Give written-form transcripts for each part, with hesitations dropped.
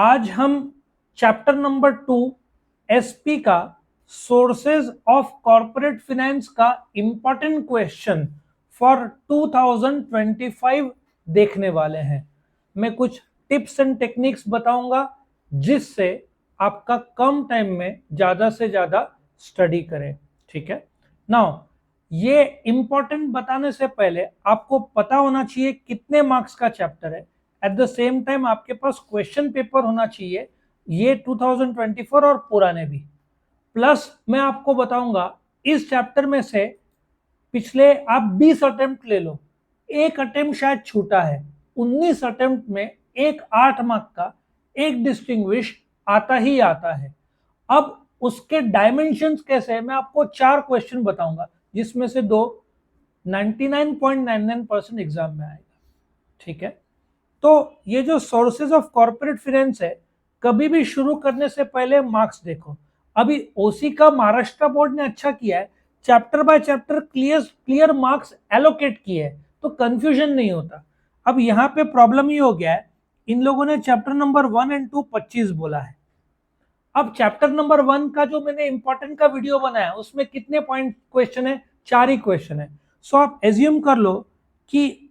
आज हम chapter number 2 SP का सोर्सेज ऑफ कॉर्पोरेट फाइनेंस का इंपॉर्टेंट क्वेश्चन फॉर 2025 देखने वाले हैं। मैं कुछ टिप्स एंड टेक्निक्स बताऊंगा जिससे आपका कम टाइम में ज्यादा से ज्यादा स्टडी करें। ठीक है, नाउ ये इंपॉर्टेंट बताने से पहले आपको पता होना चाहिए कितने मार्क्स का चैप्टर है। एट द सेम टाइम आपके पास क्वेश्चन पेपर होना चाहिए, ये 2024 और पुराने भी। प्लस मैं आपको बताऊंगा इस चैप्टर में से पिछले आप 20 अटेम्प्ट ले लो, एक अटेम्प्ट शायद छूटा है। 19 अटेम्प्ट में एक 8 मार्क का एक डिस्टिंग्विश आता ही आता है। अब उसके डायमेंशंस कैसे है, मैं आपको 4 क्वेश्चन बताऊंगा जिसमें से 2 99.99% एग्जाम में आएगा। ठीक है, तो ये जो सोर्सेज ऑफ कॉर्पोरेट फाइनेंस है, कभी भी शुरू करने से पहले मार्क्स देखो। अभी ओसी का महाराष्ट्र बोर्ड ने अच्छा किया है, chapter by chapter clear marks allocate किए है, तो कंफ्यूजन नहीं होता। अब यहाँ पे प्रॉब्लम ये हो गया है, इन लोगों ने चैप्टर नंबर 1 एंड 2 25 बोला है। अब चैप्टर नंबर 1 का जो मैंने इंपॉर्टेंट का वीडियो बनाया उसमें कितने पॉइंट क्वेश्चन है, 4 ही क्वेश्चन है। सो आप एज्यूम कर लो कि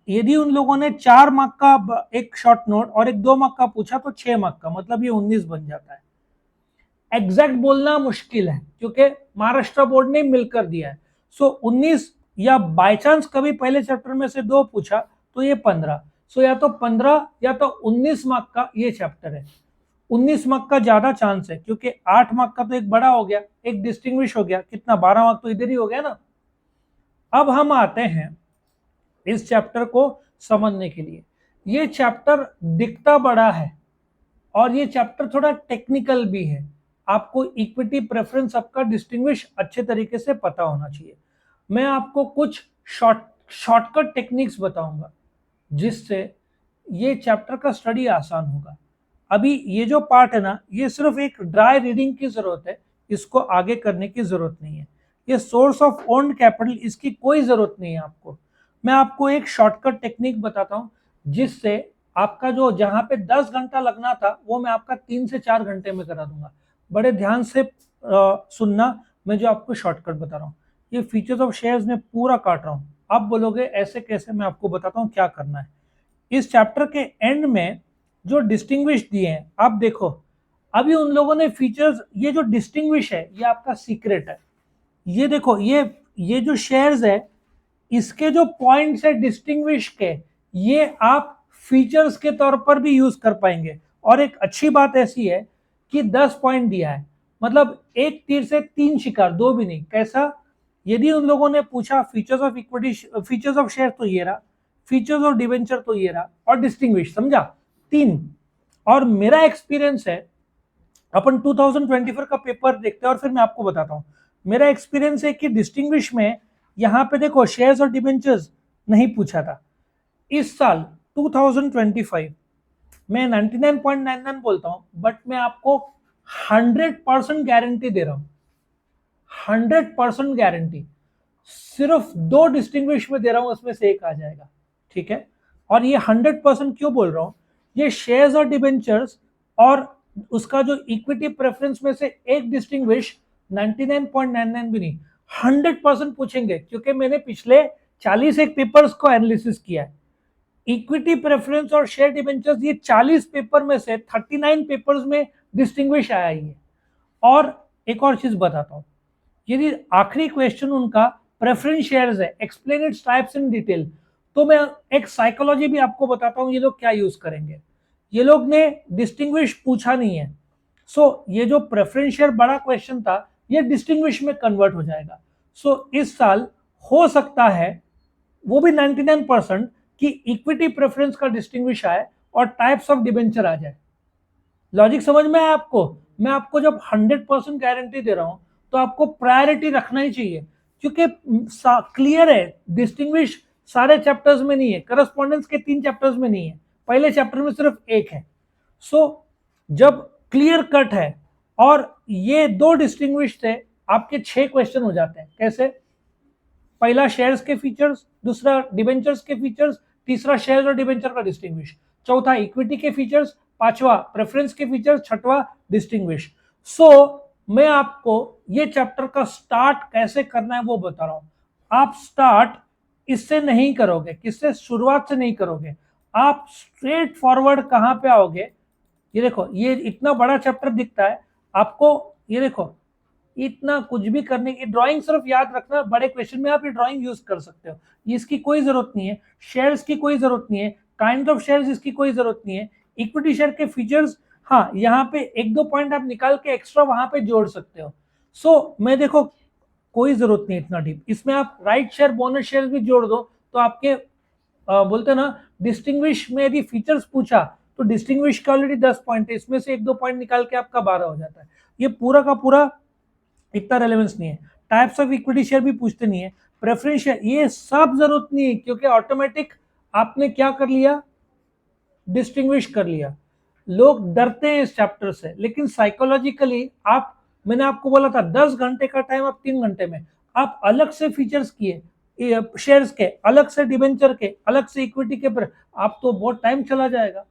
यदि उन लोगों ने 4 मार्क का एक शॉर्ट नोट और एक 2 मार्क का पूछा तो 6 मार्क का, मतलब ये 19 बन जाता है। एग्जैक्ट बोलना मुश्किल है क्योंकि महाराष्ट्र बोर्ड ने मिलकर दिया है। सो 19 या बाय चांस कभी पहले चैप्टर में से 2 पूछा तो ये 15। सो या तो 15 या तो 19 मार्क का ये चैप्टर है। 19 मार्क का ज्यादा चांस है क्योंकि 8 मार्क का तो एक बड़ा हो गया, एक डिस्टिंग्विश हो गया, कितना 12 मार्क तो इधर ही हो गया ना। अब हम आते हैं इस चैप्टर को समझने के लिए। ये चैप्टर दिखता बड़ा है और ये चैप्टर थोड़ा टेक्निकल भी है। आपको इक्विटी प्रेफरेंस सबका डिस्टिंग्विश अच्छे तरीके से पता होना चाहिए। मैं आपको कुछ शॉर्टकट टेक्निक्स बताऊंगा जिससे ये चैप्टर का स्टडी आसान होगा। अभी ये जो पार्ट है ना, ये सिर्फ एक ड्राई रीडिंग की जरूरत है, इसको आगे करने की जरूरत नहीं है। ये सोर्स ऑफ ओन्ड कैपिटल, इसकी कोई जरूरत नहीं है आपको। मैं आपको एक शॉर्टकट टेक्निक बताता हूँ जिससे आपका जो जहां पे 10 घंटा लगना था वो मैं आपका 3 से 4 घंटे में करा दूंगा। बड़े ध्यान से सुनना, मैं जो आपको शॉर्टकट बता रहा हूँ। ये फीचर्स ऑफ शेयर्स में पूरा काट रहा हूँ, आप बोलोगे ऐसे कैसे, मैं आपको बताता हूँ क्या करना है। इस चैप्टर के एंड में जो डिस्टिंग्विश दिए हैं आप देखो। अभी उन लोगों ने फीचर्स, ये जो डिस्टिंग्विश है ये आपका सीक्रेट है। ये देखो, ये जो शेयर्स है इसके जो पॉइंट्स है डिस्टिंग्विश के, ये आप फीचर्स के तौर पर भी यूज कर पाएंगे। और एक अच्छी बात ऐसी है कि 10 पॉइंट दिया है, मतलब एक तीर से 3 शिकार, 2 भी नहीं। कैसा, यदि उन लोगों ने पूछा features of equity, features of share तो ये रहा, फीचर्स ऑफ डिवेंचर तो ये रहा, और डिस्टिंग्विश, समझा, 3। और मेरा एक्सपीरियंस है, अपन 2024 का पेपर देखते हैं और फिर मैं आपको बताता हूं। मेरा एक्सपीरियंस है कि डिस्टिंग्विश में यहां पे देखो शेयर्स और डिबेंचर्स नहीं पूछा था। इस साल 2025 मैं 99.99 बोलता हूं, बट मैं आपको 100% गारंटी दे रहा हूं, 100% गारंटी। सिर्फ 2 डिस्टिंग्विश में दे रहा हूं, उसमें से एक आ जाएगा। ठीक है, और ये 100% क्यों बोल रहा हूं, ये शेयर्स और डिबेंचर्स और उसका जो इक्विटी प्रेफरेंस में से एक डिस्टिंग्विश 99.99 भी नहीं, 100% पूछेंगे क्योंकि मैंने पिछले 40 एक पेपर्स को एनालिसिस किया है। इक्विटी प्रेफरेंस और शेयर डिबेंचर्स, ये 40 पेपर में से 39 पेपर्स में डिस्टिंग्विश आया ही है। और एक और चीज बताता हूं, यदि आखिरी क्वेश्चन उनका प्रेफरेंस शेयर्स है, explain its types in detail, तो मैं एक साइकोलॉजी भी आपको बताता हूं ये लोग क्या यूज करेंगे। ये लोग ने डिस्टिंग्विश पूछा नहीं है, सो ये जो प्रेफरेंस शेयर बड़ा क्वेश्चन था ये डिस्टिंग्विश में कन्वर्ट हो जाएगा। सो इस साल हो सकता है वो भी 99% कि इक्विटी प्रेफरेंस का डिस्टिंग्विश आए और टाइप्स ऑफ डिबेंचर आ जाए। लॉजिक समझ में आया आपको? मैं आपको जब 100% गारंटी दे रहा हूं तो आपको प्रायोरिटी रखना ही चाहिए, क्योंकि क्लियर है डिस्टिंग्विश सारे चैप्टर्स में नहीं है, करस्पॉन्डेंस के 3 चैप्टर्स में नहीं है, पहले चैप्टर में सिर्फ एक है। सो जब क्लियर कट है और ये 2 डिस्टिंग्विश थे, आपके 6 क्वेश्चन हो जाते हैं। कैसे, पहला शेयर्स के फीचर्स, दूसरा डिबेंचर्स के फीचर्स, तीसरा शेयर्स और डिबेंचर का डिस्टिंग्विश, चौथा इक्विटी के फीचर्स, पांचवा प्रेफरेंस के फीचर्स, छठवा डिस्टिंग्विश। सो मैं आपको ये चैप्टर का स्टार्ट कैसे करना है वो बता रहा हूं। आप स्टार्ट इससे नहीं करोगे, किससे, शुरुआत से नहीं करोगे, आप स्ट्रेट फॉरवर्ड कहां पे आओगे, ये देखो, ये इतना बड़ा चैप्टर दिखता है आपको, ये देखो इतना कुछ भी करने की, ड्राइंग सिर्फ याद रखना, बड़े क्वेश्चन में आप ये ड्राइंग यूज कर सकते हो, इसकी कोई जरूरत नहीं है, शेयर्स की कोई जरूरत नहीं है, काइंड ऑफ शेयर्स इसकी कोई जरूरत नहीं है, इक्विटी शेयर के फीचर्स, हाँ यहाँ पे एक दो पॉइंट आप निकाल के एक्स्ट्रा वहां पे जोड़ सकते हो। सो मैं देखो कोई जरूरत नहीं इतना डीप, इसमें आप राइट शेयर बोनस शेयर भी जोड़ दो तो आपके बोलते ना डिस्टिंग्विश में यदि फीचर्स पूछा तो डिस्टिंग्विश का ऑलरेडी 10 पॉइंट है, इसमें से एक दो पॉइंट निकाल के आपका 12 हो जाता है। ये पूरा का पूरा इतना रेलेवेंस नहीं है। टाइप्स ऑफ इक्विटी शेयर भी पूछते नहीं है, प्रेफरेंस शेयर ये सब जरूरत नहीं है, क्योंकि ऑटोमेटिक आपने क्या कर लिया, डिस्टिंग्विश कर लिया। लोग डरते हैं इस चैप्टर से, लेकिन साइकोलॉजिकली आप, मैंने आपको बोला था 10 घंटे का टाइम आप 3 घंटे में आप अलग से फीचर्स किए, शेयर्स के अलग से, डिबेंचर के अलग से, इक्विटी के पर, आप तो बहुत टाइम चला जाएगा।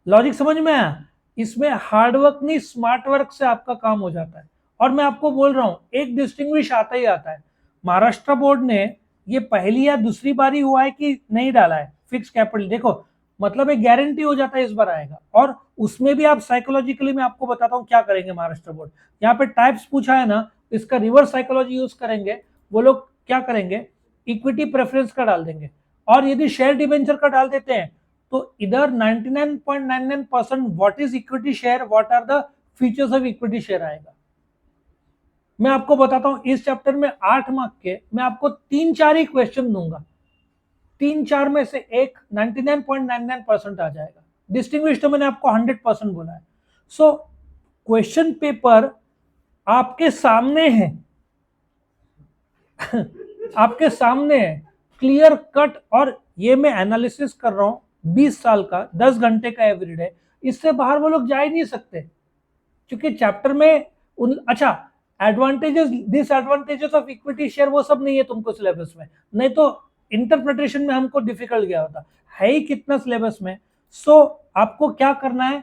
लॉजिक समझ में आया? इसमें हार्डवर्क नहीं, स्मार्ट वर्क से आपका काम हो जाता है। और मैं आपको बोल रहा हूं एक डिस्टिंग्विश आता ही आता है। महाराष्ट्र बोर्ड ने ये पहली या दूसरी बारी हुआ है कि नहीं डाला है फिक्स कैपिटल, देखो मतलब एक गारंटी हो जाता है इस बार आएगा। और उसमें भी आप साइकोलॉजिकली, मैं आपको बताता हूं क्या करेंगे महाराष्ट्र बोर्ड, यहाँ पे टाइप्स पूछा है ना, इसका रिवर्स साइकोलॉजी यूज करेंगे वो लोग। क्या करेंगे, इक्विटी प्रेफरेंस का डाल देंगे, और यदि शेयर डिबेंचर का डाल देते हैं तो इधर 99.99% what is equity share, what are the features of equity share आएगा। मैं आपको बताता हूं इस चैप्टर में 8 मार्क के मैं आपको 3-4 ही क्वेश्चन दूंगा, 3-4 में से एक 99.99% आ जाएगा। डिस्टिंग्विश तो मैंने आपको 100% बोला है। सो क्वेश्चन पेपर आपके सामने है आपके सामने है, क्लियर कट, और ये मैं एनालिसिस कर रहा हूं 20 साल का, 10 घंटे का एवरीडे, इससे बाहर वो लोग जा ही नहीं सकते, क्योंकि चैप्टर में अच्छा advantages disadvantages of equity share वो सब नहीं है तुमको सिलेबस में, नहीं तो इंटरप्रिटेशन में हमको डिफिकल्ट गया होता है ही कितना सिलेबस में। सो आपको क्या करना है,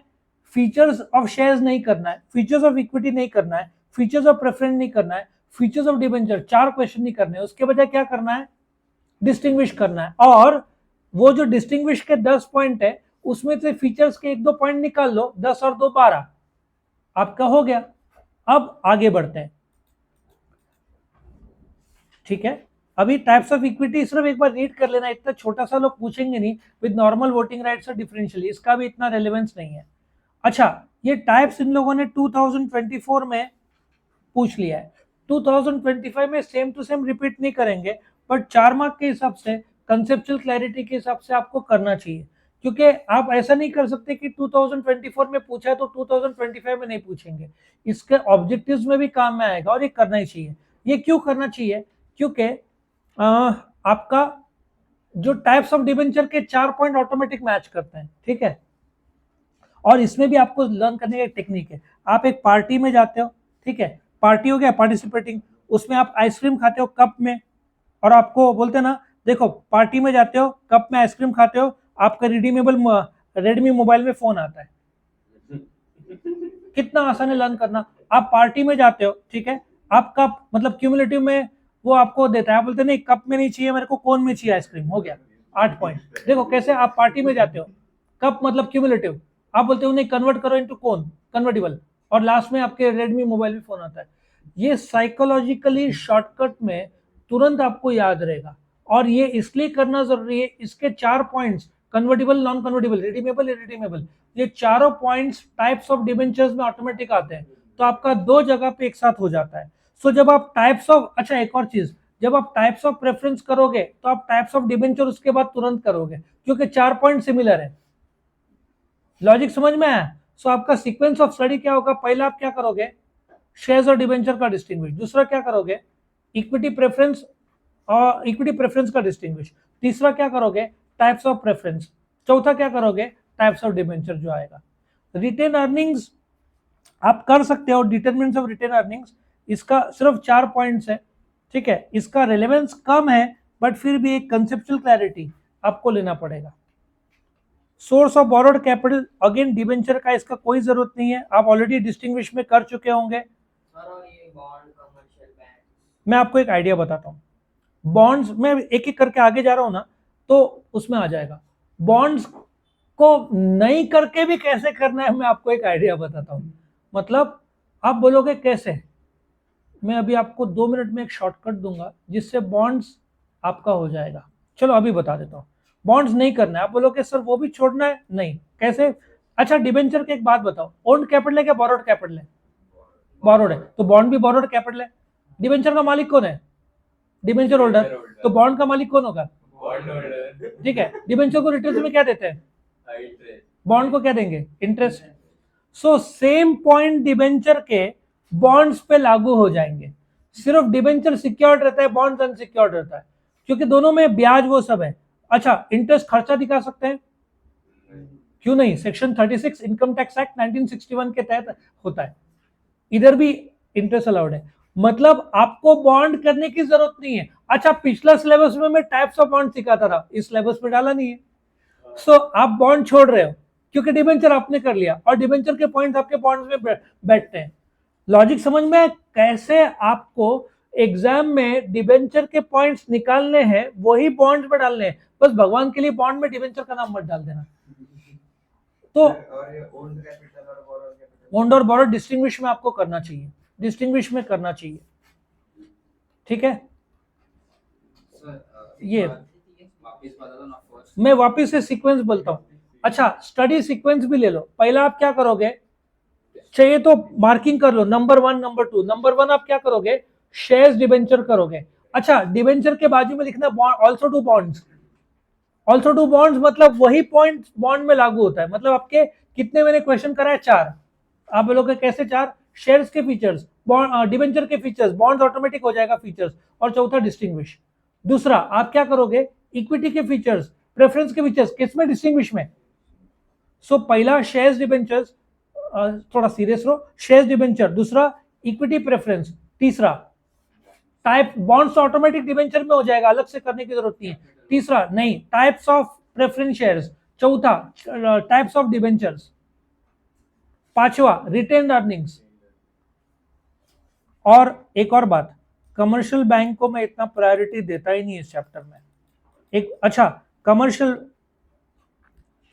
फीचर्स ऑफ शेयर्स नहीं करना है, फीचर्स ऑफ इक्विटी नहीं करना है, फीचर्स ऑफ प्रेफरेंस नहीं करना है, फीचर्स ऑफ डिबेंचर 4 क्वेश्चन नहीं करने, उसके बजाय क्या करना है, डिस्टिंग्विश करना है। और वो जो डिस्टिंग्विश के 10 पॉइंट है उसमें से फीचर्स के 1-2 पॉइंट निकाल लो, 10 और 2 12 आपका हो गया। अब आगे बढ़ते हैं, ठीक है। अभी टाइप्स ऑफ इक्विटी सिर्फ एक बार रीड कर लेना, इतना छोटा सा लोग पूछेंगे नहीं, विद नॉर्मल वोटिंग राइट्स और डिफरेंशियली, इसका भी इतना रेलेवेंस नहीं है। अच्छा ये टाइप्स इन लोगों ने 2024 में पूछ लिया है, 2025 में सेम टू सेम रिपीट नहीं करेंगे, बट 4 मार्क के हिसाब से, कंसेप्चुअल क्लैरिटी के हिसाब से आपको करना चाहिए, क्योंकि आप ऐसा नहीं कर सकते कि 2024 में पूछा है तो 2025 में नहीं पूछेंगे, इसके ऑब्जेक्टिव्स में भी काम में आएगा, और ये करना ही चाहिए। ये क्यों करना चाहिए, क्योंकि आपका जो टाइप्स ऑफ डिबेंचर के 4 पॉइंट ऑटोमेटिक मैच करते हैं, ठीक है। और इसमें भी आपको लर्न करने का एक टेक्निक है, आप एक पार्टी में जाते हो, ठीक है, पार्टी हो गया पार्टिसिपेटिंग, उसमें आप आइसक्रीम खाते हो कप में, और आपको बोलते हैं ना, देखो पार्टी में जाते हो कप में आइसक्रीम खाते हो, आपका रिडीमेबल रेडमी मोबाइल में फोन आता है, कितना आसान है लर्न करना। आप पार्टी में जाते हो, ठीक है, आप कप मतलब क्यूमुलेटिव में वो आपको देता है, आप बोलते नहीं कप में नहीं चाहिए मेरे को, कोन में चाहिए आइसक्रीम, हो गया 8 पॉइंट। देखो कैसे आप पार्टी में जाते हो, कप मतलब क्यूमुलेटिव, आप बोलते हो नहीं कन्वर्ट करो इनटू कोन, कन्वर्टिबल, और लास्ट में आपके रेडमी मोबाइल में फोन आता है। ये साइकोलॉजिकली शॉर्टकट में तुरंत आपको याद रहेगा, और ये इसलिए करना जरूरी है, इसके 4 points convertible, non convertible, redeemable, irredeemable, ये चारों पॉइंट्स टाइप्स ऑफ डिबेंचर्स में ऑटोमेटिक आते हैं, तो आपका 2 जगह पे एक साथ हो जाता है। सो जब आप टाइप्स ऑफ, अच्छा एक और चीज, जब आप टाइप्स ऑफ प्रेफरेंस करोगे तो आप टाइप्स ऑफ डिबेंचर उसके बाद तुरंत करोगे, क्योंकि 4 पॉइंट सिमिलर है। लॉजिक समझ में आया? सो आपका सीक्वेंस ऑफ स्टडी क्या होगा, पहला आप क्या करोगे, शेयर्स और डिबेंचर का डिस्टिंग्विश, दूसरा क्या करोगे, इक्विटी प्रेफरेंस और इक्विटी प्रेफरेंस का डिस्टिंग्विश, तीसरा क्या करोगे, टाइप्स ऑफ प्रेफरेंस, चौथा क्या करोगे, टाइप्स ऑफ डिबेंचर जो आएगा। रिटेन अर्निंग्स आप कर सकते हो, डिटरमिनेंट्स ऑफ रिटेन अर्निंग्स, इसका सिर्फ 4 पॉइंट्स है, ठीक है, इसका रेलेवेंस कम है, बट फिर भी एक कंसेप्चुअल क्लैरिटी आपको लेना पड़ेगा। Source of borrowed capital, again debenture का इसका कोई जरूरत नहीं है, आप ऑलरेडी डिस्टिंग्विश में कर चुके होंगे। मैं आपको एक आइडिया बताता हूँ, बॉन्ड्स में एक एक करके आगे जा रहा हूं ना, तो उसमें आ जाएगा। बॉन्ड्स को नहीं करके भी कैसे करना है, मैं आपको एक आइडिया बताता हूं। मतलब आप बोलोगे कैसे, मैं अभी आपको 2 मिनट में एक शॉर्टकट दूंगा जिससे बॉन्ड्स आपका हो जाएगा। चलो अभी बता देता हूं। बॉन्ड्स नहीं करना है, आप बोलोगे सर वो भी छोड़ना है, नहीं कैसे? अच्छा डिबेंचर की एक बात बताओ, ओन्ड कैपिटल है क्या बोरोड कैपिटल है? बोरोड है, तो बॉन्ड भी बोरोड कैपिटल है। डिबेंचर का मालिक कौन है? Debenture holder. तो बॉन्ड का मालिक कौन होगा? ठीक है, डिबेंचर को रिटर्न में क्या देते हैं? बॉन्ड को क्या देंगे? Interest. So same point debenture के बॉन्ड्स पे लागू हो जाएंगे, सिर्फ डिबेंचर सिक्योर्ड रहता है, बॉन्ड्स अनसिक्योर्ड रहता है, क्योंकि दोनों में ब्याज वो सब है। अच्छा इंटरेस्ट खर्चा दिखा सकते हैं? क्यों नहीं, सेक्शन 36 इनकम टैक्स एक्ट 1961 के तहत होता है, इधर भी इंटरेस्ट अलाउड है। मतलब आपको बॉन्ड करने की जरूरत नहीं है। अच्छा पिछला सिलेबस में मैं टाइप्स ऑफ बॉन्ड सिखाता था, इस सिलेबस में डाला नहीं है। सो आप बॉन्ड छोड़ रहे हो क्योंकि डिबेंचर आपने कर लिया, और डिबेंचर के पॉइंट्स आपके बॉन्ड्स में बैठते हैं। लॉजिक समझ में कैसे आपको एग्जाम में डिबेंचर के पॉइंट्स निकालने हैं, वही बॉन्ड्स में डालने हैं। बस भगवान के लिए बॉन्ड में डिबेंचर का नाम मत डाल देना। तो ओन्ड और बोरोड डिस्टिंग्विश में आपको करना चाहिए, डिस्टिंग्विश में करना चाहिए, ठीक है। ये मैं वापिस से सीक्वेंस बोलता हूं। अच्छा स्टडी सीक्वेंस भी ले लो। पहला आप क्या करोगे, चाहिए तो मार्किंग कर लो, नंबर 1 नंबर 2। नंबर 1 आप क्या करोगे, शेयर्स डिबेंचर करोगे। अच्छा डिबेंचर के बाजू में लिखना also to bonds. Also to bonds मतलब वही पॉइंट बॉन्ड में लागू होता है। मतलब आपके कितने मैंने क्वेश्चन कराए, 4। आप बोलोगे कैसे 4? शेयर्स के फीचर्स, बॉन्ड डिबेंचर के फीचर्स, बॉन्ड ऑटोमेटिक हो जाएगा फीचर्स, और चौथा डिस्टिंग्विश। दूसरा आप क्या करोगे, इक्विटी के फीचर्स, प्रेफरेंस के फीचर्स, किसमें? डिस्टिंग्विश में। सो पहला शेयर्स डिबेंचर्स, थोड़ा सीरियस रहो, शेयर्स डिबेंचर, दूसरा इक्विटी प्रेफरेंस, तीसरा टाइप बॉन्ड्स ऑटोमेटिक डिबेंचर में हो जाएगा, अलग से करने की जरूरत नहीं है। तीसरा नहीं, टाइप्स ऑफ प्रेफरेंस शेयर्स, चौथा टाइप्स ऑफ डिबेंचर्स, पांचवा रिटेन अर्निंग्स। और एक और बात, कमर्शियल बैंक को मैं इतना प्रायोरिटी देता ही नहीं इस चैप्टर में। एक अच्छा कमर्शियल,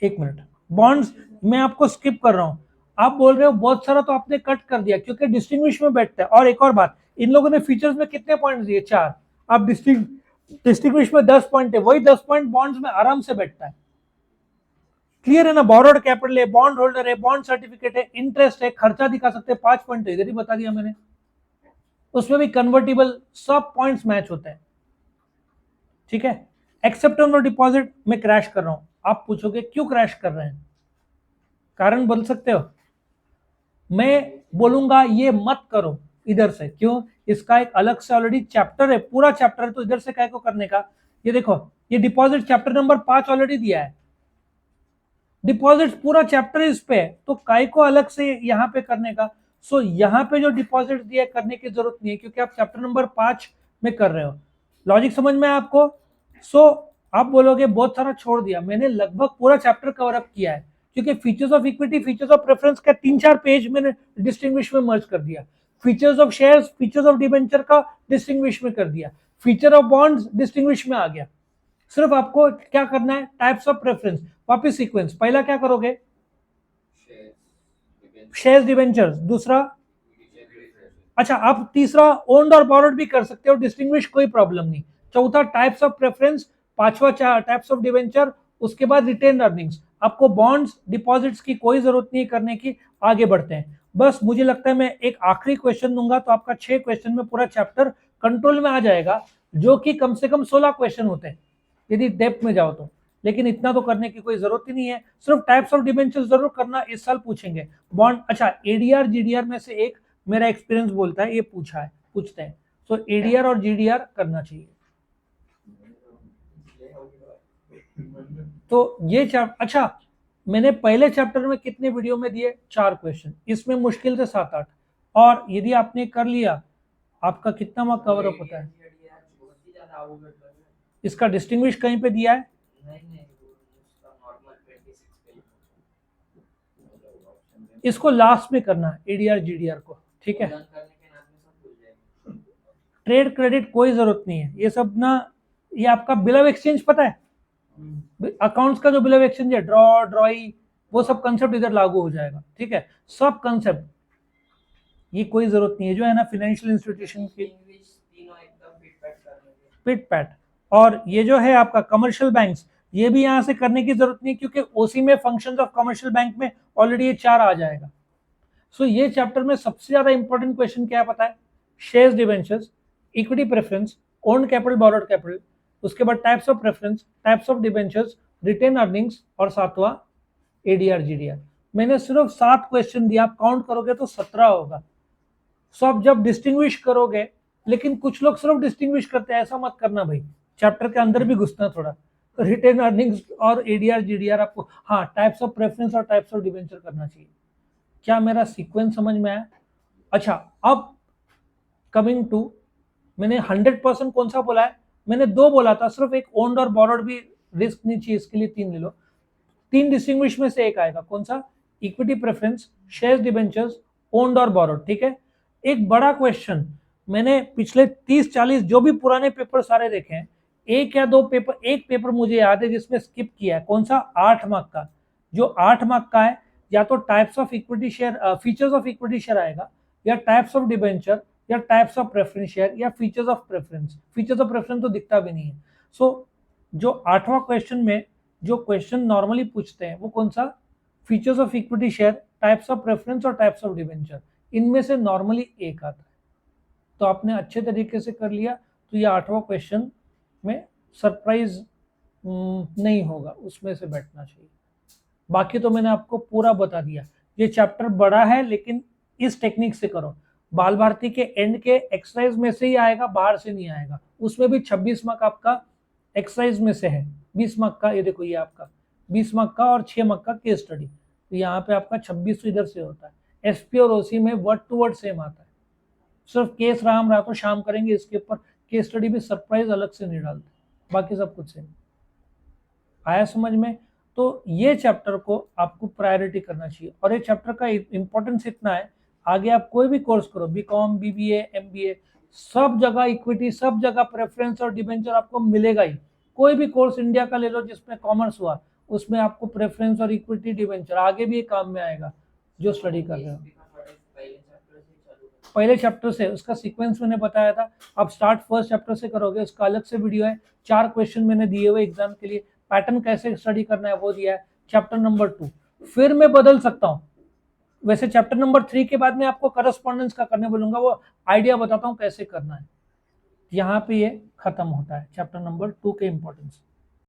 एक मिनट, बॉन्ड्स मैं आपको स्किप कर रहा हूं। आप बोल रहे हो बहुत सारा तो आपने कट कर दिया क्योंकि डिस्टिंग्विश में बैठता है। और एक और बात, इन लोगों ने फीचर्स में कितने पॉइंट दिए? 4। आप डिस्टिंग्विश में 10 पॉइंट है, वही 10 पॉइंट बॉन्ड्स में आराम से बैठता है। क्लियर है ना? बोरोड कैपिटल है, बॉन्ड होल्डर है, बॉन्ड सर्टिफिकेट है, इंटरेस्ट है, खर्चा दिखा सकते हैं, 5 पॉइंट इधर ही बता दिया मैंने। उसमें भी कन्वर्टिबल, सब पॉइंट्स मैच होते हैं, ठीक है। एक्सेप्टेंस और डिपॉजिट में क्रैश कर रहा हूं। आप पूछोगे क्यों क्रैश कर रहे हैं, कारण बोल सकते हो? मैं बोलूंगा ये मत करो इधर से, क्यों? इसका एक अलग से ऑलरेडी चैप्टर है, पूरा चैप्टर है, तो इधर से क्या को करने का। ये देखो, ये डिपॉजिट चैप्टर नंबर 5 ऑलरेडी दिया है, डिपॉजिट पूरा चैप्टर इस पे है, तो काय को अलग से यहाँ पे करने का। सो यहाँ पे जो डिपॉजिट दिया करने की जरूरत नहीं है, क्योंकि आप चैप्टर नंबर 5 में कर रहे हो। लॉजिक समझ में है आपको? सो आप बोलोगे बहुत सारा छोड़ दिया, मैंने लगभग पूरा चैप्टर कवर अप किया है, क्योंकि features of equity, features of preference का 3-4 पेज मैंने डिस्टिंग्विश में मर्ज कर दिया, features of shares, features of debenture का डिस्टिंग्विश में कर दिया, फीचर ऑफ बॉन्ड्स डिस्टिंग्विश में आ गया। सिर्फ आपको क्या करना है, टाइप्स ऑफ प्रेफरेंस, वापिस सीक्वेंस। पहला क्या करोगे, शेयर्स डिबेंचर्स, दूसरा अच्छा आप तीसरा ओन्ड और बोरोड भी कर सकते हो, डिस्टिंग्विश कोई प्रॉब्लम नहीं। चौथा टाइप्स ऑफ प्रेफरेंस, पांचवा टाइप्स ऑफ डिबेंचर, उसके बाद रिटेन अर्निंग्स। आपको बॉन्ड्स डिपॉजिट्स की कोई जरूरत नहीं करने की, आगे बढ़ते हैं। बस मुझे लगता है मैं एक आखिरी क्वेश्चन दूंगा तो आपका 6 क्वेश्चन में पूरा चैप्टर कंट्रोल में आ जाएगा, जो कि कम से कम 16 क्वेश्चन होते हैं यदि डेप्थ में जाओ तो। लेकिन इतना तो करने की कोई जरूरत ही नहीं है, सिर्फ टाइप्स ऑफ डिबेंचर जरूर करना, इस साल पूछेंगे। बॉन्ड, अच्छा एडीआर जीडीआर में से एक मेरा एक्सपीरियंस बोलता है ये पूछते हैं, तो एडीआर और जीडीआर करना चाहिए। तो ये अच्छा मैंने पहले चैप्टर में कितने वीडियो में दिए, 4 क्वेश्चन, इसमें मुश्किल से 7-8, और यदि आपने कर लिया आपका कितना मार्क कवर अप होता है। इसका डिस्टिंग्विश कहीं पे दिया है? इसको लास्ट में करना है एडीआर जीडीआर को, ठीक है। ट्रेड क्रेडिट कोई जरूरत नहीं है, ये सब ना, ये आपका बिल ऑफ एक्सचेंज पता है, अकाउंट्स का जो बिल ऑफ एक्सचेंज है, ड्रॉई, वो सब कंसेप्ट इधर लागू हो जाएगा, ठीक है। सब कंसेप्ट, ये कोई जरूरत नहीं है जो है ना फाइनेंशियल इंस्टीट्यूशन की पिट पैट। और ये जो है आपका कमर्शियल बैंक्स, ये भी यहां से करने की जरूरत नहीं, क्योंकि ओसी में फंक्शंस ऑफ कमर्शियल बैंक में ऑलरेडी ये 4 आ जाएगा। सो ये चैप्टर में सबसे ज्यादा इंपॉर्टेंट क्वेश्चन क्या पता है, shares debentures, equity preference, own capital, borrowed capital, उसके बाद types of preference, types of debentures, retained earnings, और सातवां एडीआर जीडीआर। मैंने सिर्फ 7 क्वेश्चन दिया, आप काउंट करोगे तो 17 होगा। सो आप जब डिस्टिंग्विश करोगे, लेकिन कुछ लोग सिर्फ डिस्टिंग्विश करते हैं, ऐसा मत करना भाई, चैप्टर के अंदर भी घुसना थोड़ा। रिटेन अर्निंग्स और एडीआर जीडीआर आपको, हाँ, टाइप्स ऑफ प्रेफरेंस और टाइप्स ऑफ डिवेंचर करना चाहिए। क्या मेरा सीक्वेंस समझ में आया? अच्छा, अब कमिंग टू, मैंने 100% कौन सा बोला है, मैंने 2 बोला था, सिर्फ एक ओन्ड और बोरोड भी रिस्क नहीं चाहिए, इसके लिए 3 ले लो। 3 डिस्टिंग्विश में से एक आएगा, कौन सा? Equity preference, shares debentures, owned और बोरोड, ठीक है। एक बड़ा क्वेश्चन, मैंने पिछले 30-40 जो भी पुराने पेपर सारे देखे हैं, एक या दो पेपर, एक पेपर मुझे याद है जिसमें स्किप किया है, कौन सा? 8 मार्क का। जो 8 मार्क का है, या तो types of equity share, features of equity share आएगा, या टाइप्स ऑफ डिबेंचर, या टाइप्स ऑफ प्रेफरेंस शेयर, या features of preference. Features of preference तो दिखता भी नहीं है। सो जो 8वां क्वेश्चन में जो क्वेश्चन नॉर्मली पूछते हैं, वो कौन सा? Features of equity share, types of preference और टाइप्स ऑफ डिबेंचर, इनमें से नॉर्मली एक आता है। तो आपने अच्छे तरीके से कर लिया, तो ये 8वां क्वेश्चन में सरप्राइज नहीं होगा, उसमें से बैठना चाहिए। बाकी तो मैंने आपको पूरा बता दिया। ये चैप्टर बड़ा है, लेकिन इस टेक्निक से करो। बाल भारती के एंड के एक्सरसाइज में से ही आएगा, बाहर से नहीं आएगा। उसमें भी 26 मार्क आपका एक्सरसाइज में से है, 20 मार्क का, ये देखो ये आपका 20 मार्क का, और 6 मार्क का केस स्टडी। तो यहाँ पे आपका 26 इधर से होता है। एसपी और ओसी में वर्ड टू वर्ड सेम आता है, सिर्फ केस राम रातो शाम करेंगे, इसके ऊपर केस स्टडी भी सरप्राइज अलग से नहीं डालते, बाकी सब कुछ सेम। आया समझ में? तो ये चैप्टर को आपको प्रायोरिटी करना चाहिए। और ये चैप्टर का इंपॉर्टेंस इतना है, आगे आप कोई भी कोर्स करो, बीकॉम, बीबीए, एमबीए, सब जगह इक्विटी, सब जगह प्रेफरेंस और डिबेंचर आपको मिलेगा ही। कोई भी कोर्स इंडिया का ले लो जिसमें कॉमर्स हुआ, उसमें आपको प्रेफरेंस और इक्विटी, डिबेंचर आगे भी काम में आएगा, जो स्टडी कर रहे हो। पहले चैप्टर से, उसका सीक्वेंस मैंने बताया था। अब स्टार्ट फर्स्ट चैप्टर से करोगे, उसका अलग से वीडियो है। 4 क्वेश्चन मैंने दिए हुए एग्जाम के लिए, पैटर्न कैसे स्टडी करना है वो दिया है। चैप्टर नंबर 2 फिर मैं बदल सकता हूँ, वैसे चैप्टर नंबर 3 के बाद में आपको करस्पॉन्डेंस का करने बोलूंगा, वो आइडिया बताता हूँ कैसे करना है। यहाँ पे ये खत्म होता है चैप्टर नंबर 2 के इंपॉर्टेंस।